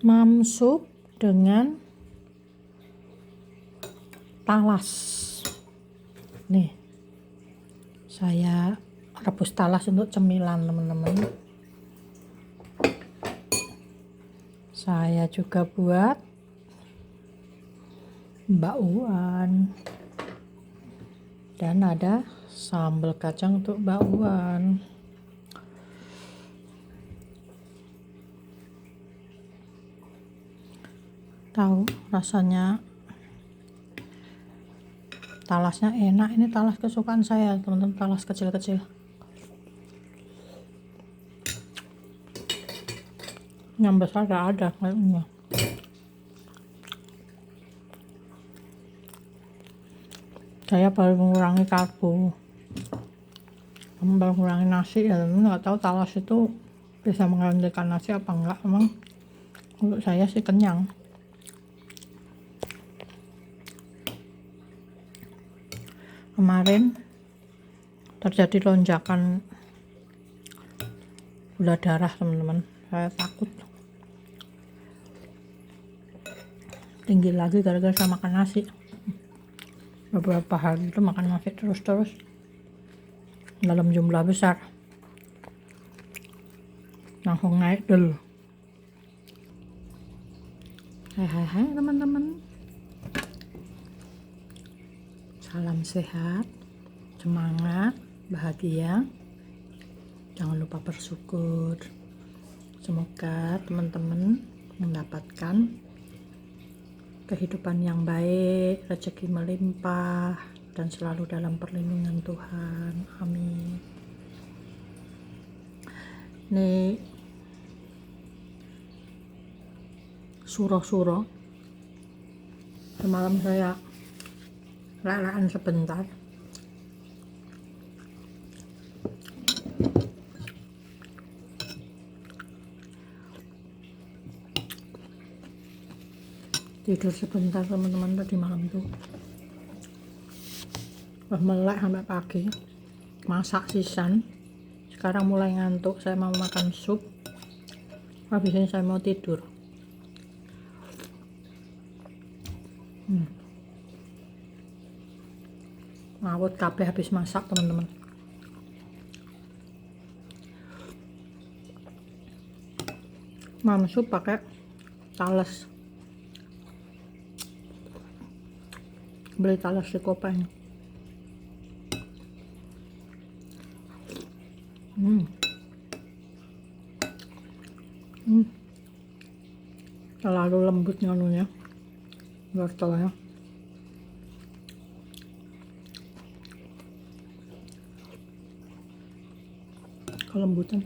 Mam sup dengan talas. Nih, saya rebus talas untuk cemilan teman-teman. Saya juga buat bakwan dan ada sambal kacang untuk bakwan. Tahu rasanya talasnya enak. Ini talas kesukaan saya teman-teman, talas kecil-kecil. Yang besar gak ada kayaknya. Saya baru mengurangi karbo, baru mengurangi nasi ya teman-teman. Nggak tahu talas itu bisa menggantikan nasi apa enggak. Emang untuk saya sih kenyang. Kemarin terjadi lonjakan gula darah teman-teman. Saya takut tinggi lagi gara-gara saya makan nasi. Beberapa hari itu makan nasi terus-terus dalam jumlah besar, langsung naik dulu. Hai teman-teman, salam sehat, semangat, bahagia, jangan lupa bersyukur. Semoga teman-teman mendapatkan kehidupan yang baik, rezeki melimpah, dan selalu dalam perlindungan Tuhan. Amin. Nih suro-suro, semalam saya lelaan sebentar. Tidur sebentar teman-teman tadi malam tuh. Melek sampai pagi, masak sisan. Sekarang mulai ngantuk, saya mau makan sup. Habis ini saya mau tidur. Ngawut kabeh habis masak teman-teman. Mam sup pakai talas. Beli talas di Kopeng. Terlalu lembut nganunya, wortelnya. Kelembutan.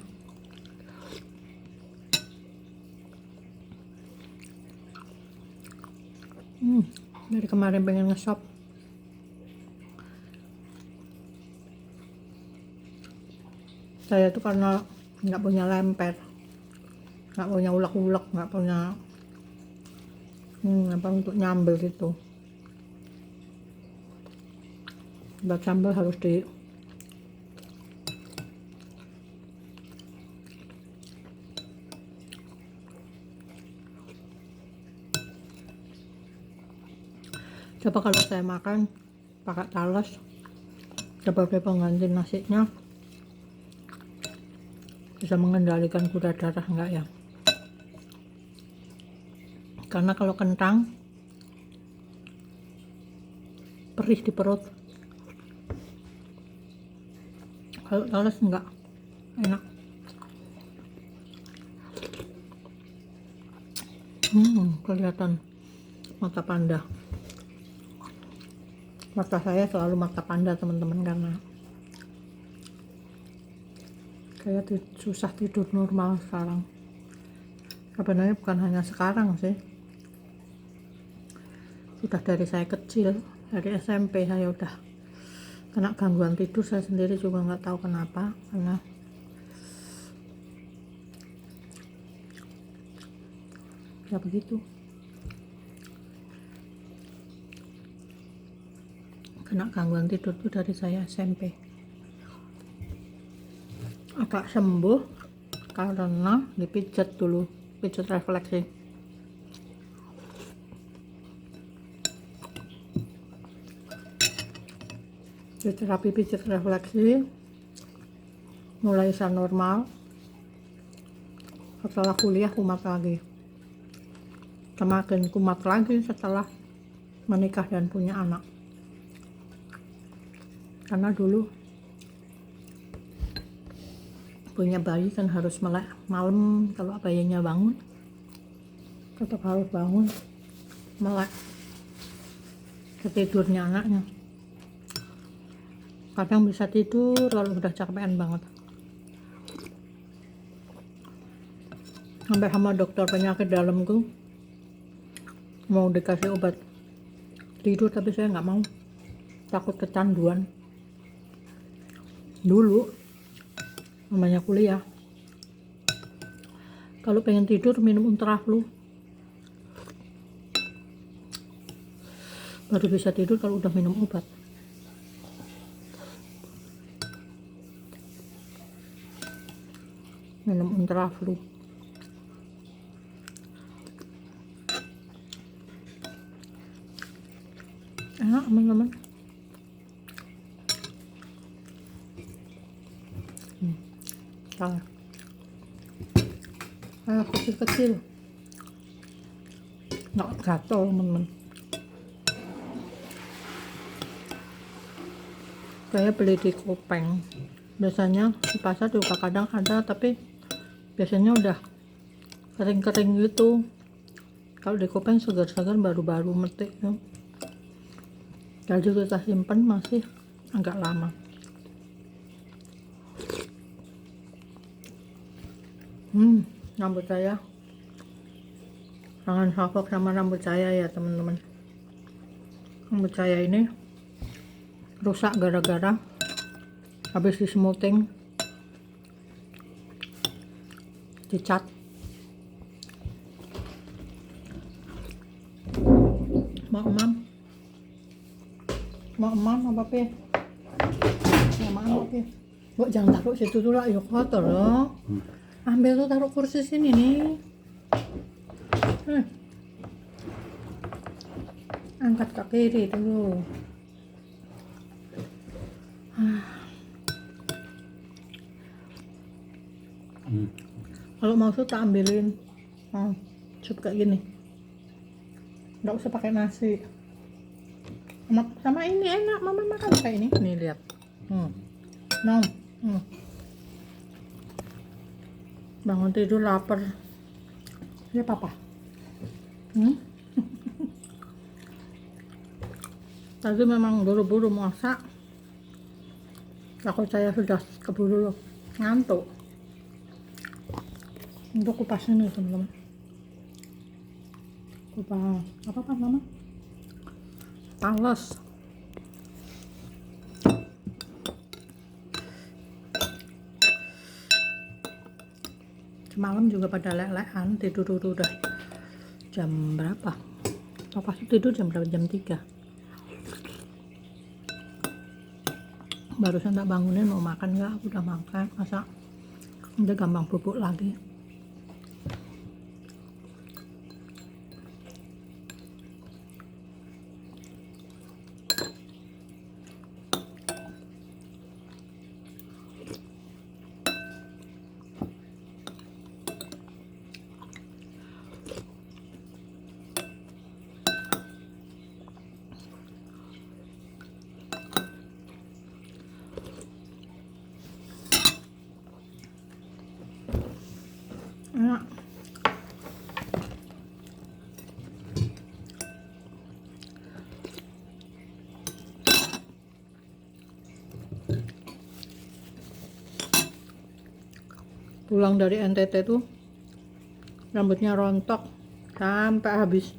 Dari kemarin pengen ngesop. Saya tuh karena nggak punya lemper, nggak punya ulek-ulek, nggak punya apa untuk nyambel gitu. Buat sambal harus di coba kalau saya makan pakai talas sebagai pengganti nasinya, bisa mengendalikan gula darah enggak ya? Karena kalau kentang perih di perut, kalau talas enggak enak. Kelihatan mata panda. Mata saya selalu mata panda teman-teman, karena saya susah tidur normal sekarang. Sebenarnya bukan hanya sekarang sih, sudah dari saya kecil, dari SMP saya udah kena gangguan tidur. Saya sendiri juga nggak tahu kenapa, karena ya begitu. Kena gangguan tidur tuh dari saya SMP. Agak sembuh karena dipijat dulu, pijat refleksi. di terapi pijat refleksi mulai bisa normal. Setelah kuliah kumat lagi, semakin kumat lagi setelah menikah dan punya anak. Karena dulu punya bayi kan harus melek malam, kalau bayinya bangun tetap harus bangun melek ketidurnya anaknya. Kadang bisa tidur kalau udah capean banget, sampai sama dokter penyakit dalamku mau dikasih obat tidur, tapi saya nggak mau, takut kecanduan. Dulu namanya kuliah, kalau pengen tidur minum Ultraflu, baru bisa tidur kalau udah minum obat. Minum Ultraflu. Enak teman-teman. Salah. Kayak kecil-kecil. Nggak gatel teman-teman. Saya beli di Kopeng. Biasanya di pasar juga kadang ada, tapi biasanya udah kering-kering gitu. Kalau di Kopeng segar-segar, baru-baru metik ya. Jadi kita simpan masih agak lama. Rambut saya, jangan salfok sama rambut saya ya teman-teman. Rambut saya ini rusak gara-gara habis di smoothing, dicat. Mau emam apa pe? Ya mau pe. Bu jangan taruh situ dulu, ayo kotor loh. Ambil tuh, taruh kursi sini nih. Angkat ke kiri dulu. Kalau mau sup tak ambilin. Sup kayak gini. Nggak usah pakai nasi. Sama ini enak, mama makan kayak ini. Nih lihat. Bangun tidur lapar. Ya papa. Tadi memang buru-buru masak. Takut saya sudah keburu ngantuk. Untuk kupas ini teman-teman. Kupas apa mama? Pales. Semalam juga pada lelehan, tidur dulu udah jam berapa? Papa tidur jam berapa? Jam 3. Barusan tak bangunin mau makan nggak? Aku udah makan, masa udah gampang bubuk lagi. Enak. Pulang dari NTT tuh rambutnya rontok sampai habis.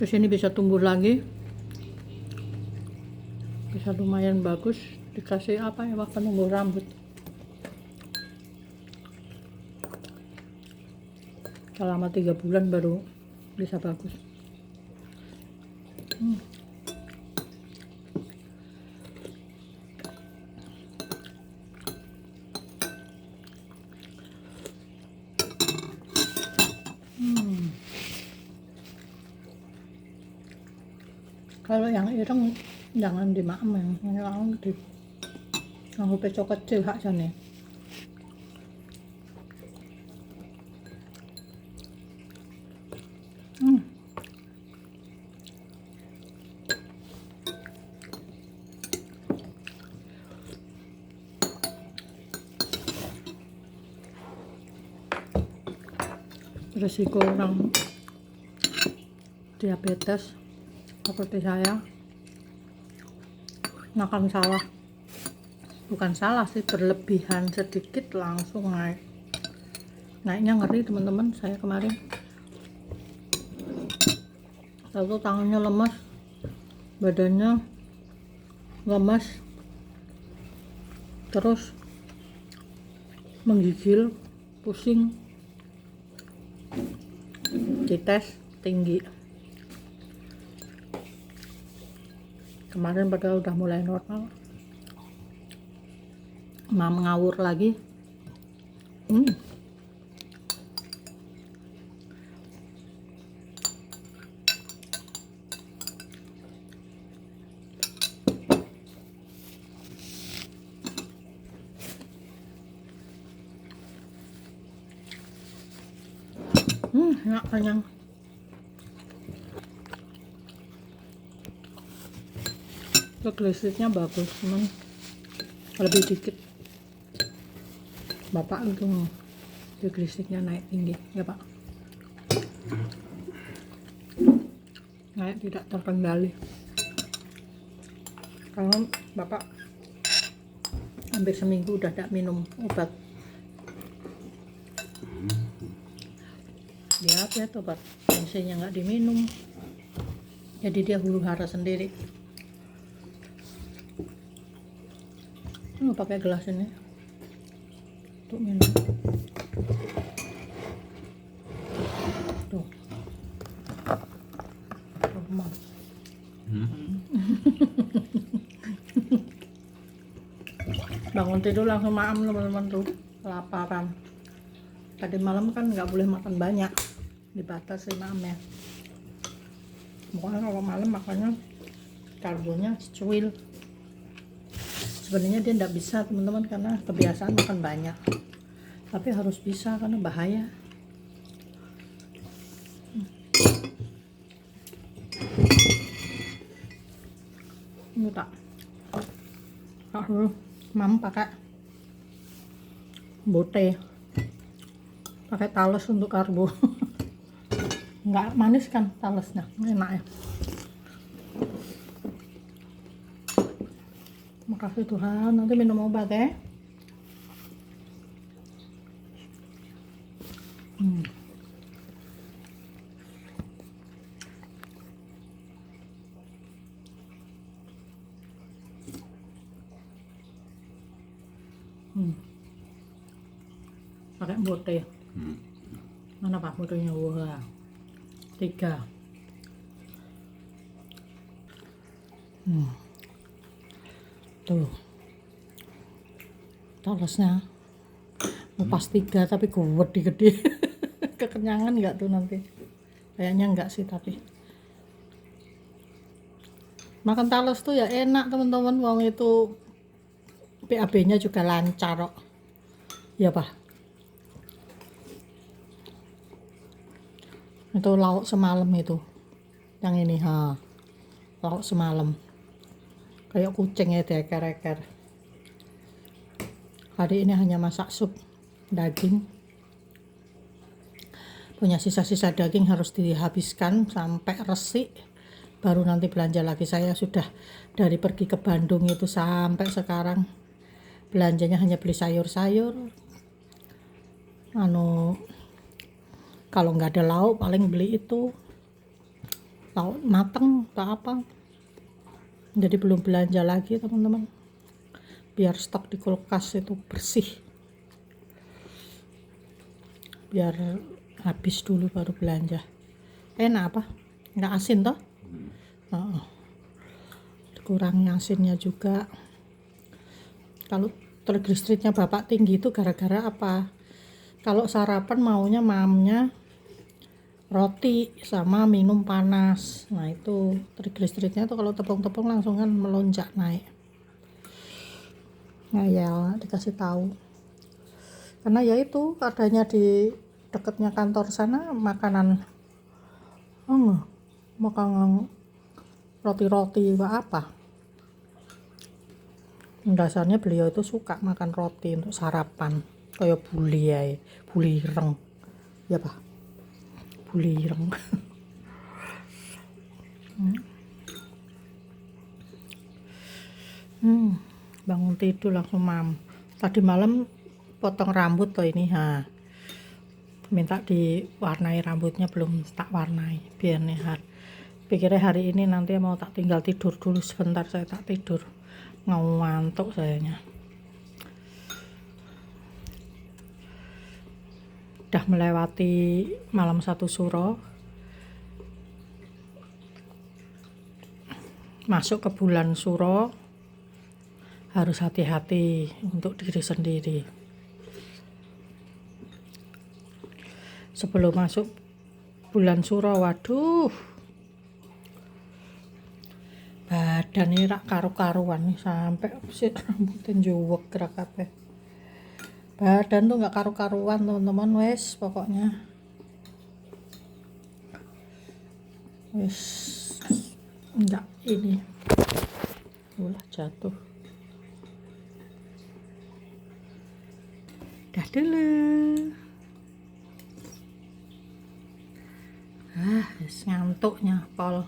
Kesini bisa tumbuh lagi, bisa lumayan bagus. Dikasih apa ya, penumbuh rambut. Selama 3 bulan baru bisa bagus. Kalau yang ireng jangan dimaem, yang di nganggo peco kecil hak jane. Resiko orang diabetes seperti saya makan salah, bukan salah sih, berlebihan sedikit langsung naiknya ngeri teman-teman. Saya kemarin lalu tangannya lemas, badannya lemas, terus menggigil, pusing, dites tinggi. Kemarin padahal udah mulai normal, ngawur lagi. Enak, kenyang. Glistritnya bagus, cuman lebih dikit. Bapak itu glistritnya naik tinggi ya Pak, naik tidak terkendali. Kalau Bapak hampir seminggu udah tidak minum obat diabetes, obat tensinya nggak diminum, jadi dia huru hara sendiri. Pakai gelas ini untuk minum. Tuh, normal. Bangun tidur langsung maam teman-teman tuh, kelaparan. Tadi malam kan nggak boleh makan banyak, dibatasi maamnya. Pokoknya kalau malam makannya karbonya secuil. Sebenarnya dia tidak bisa teman-teman karena kebiasaan makan banyak, tapi harus bisa karena bahaya. Ini tak dulu mam pakai bote, pakai talas untuk karbo. Nggak manis kan talasnya, enak ya. Makasih Tuhan, nanti minum obat ya. Pakai bote. Mana Pak botenya? Wah, 3. Tuh talasnya pas 3 tapi gede. Kekenyangan nggak tuh nanti? Kayaknya enggak sih, tapi makan talas tuh ya enak teman-teman, wong itu PAB-nya juga lancar kok. Ya Pak, itu lauk semalam itu yang ini lauk semalam kayak kucing ya, deker-deker. Hari ini hanya masak sup daging, punya sisa-sisa daging harus dihabiskan sampai resik, baru nanti belanja lagi. Saya sudah dari pergi ke Bandung itu sampai sekarang belanjanya hanya beli sayur-sayur, kalau nggak ada lauk paling beli itu lauk mateng atau apa. Jadi belum belanja lagi teman-teman, biar stok di kulkas itu bersih, biar habis dulu baru belanja. Enak apa? Nggak asin toh? Kurangi asinnya juga. Kalau triglyceridnya Bapak tinggi itu gara-gara apa? Kalau sarapan maunya mamnya roti sama minum panas. Nah itu trik-triknya tuh kalau tepung-tepung langsung kan melonjak naik. Nah ya dikasih tahu. Karena ya itu adanya di dekatnya kantor sana makanan makanan roti-roti apa. Dasarnya beliau itu suka makan roti untuk sarapan kayak buli ya, buli ireng ya pak, buli ireng. Bangun tidur langsung tadi malam potong rambut tuh ini minta diwarnai rambutnya belum tak warnai biar sehat. Pikirnya hari ini nanti mau tak tinggal tidur dulu sebentar, saya tak tidur ngantuk sayanya. Udah melewati malam 1 suro, masuk ke bulan suro, harus hati-hati untuk diri sendiri. Sebelum masuk bulan suro, waduh, badan ini rak karu-karuan nih sampai rambutnya juwek gerak kabeh. Badan tuh nggak karu-karuan teman-teman, wes pokoknya wes enggak ini ulah jatuh. Dah dulu. Ngantuknya pol.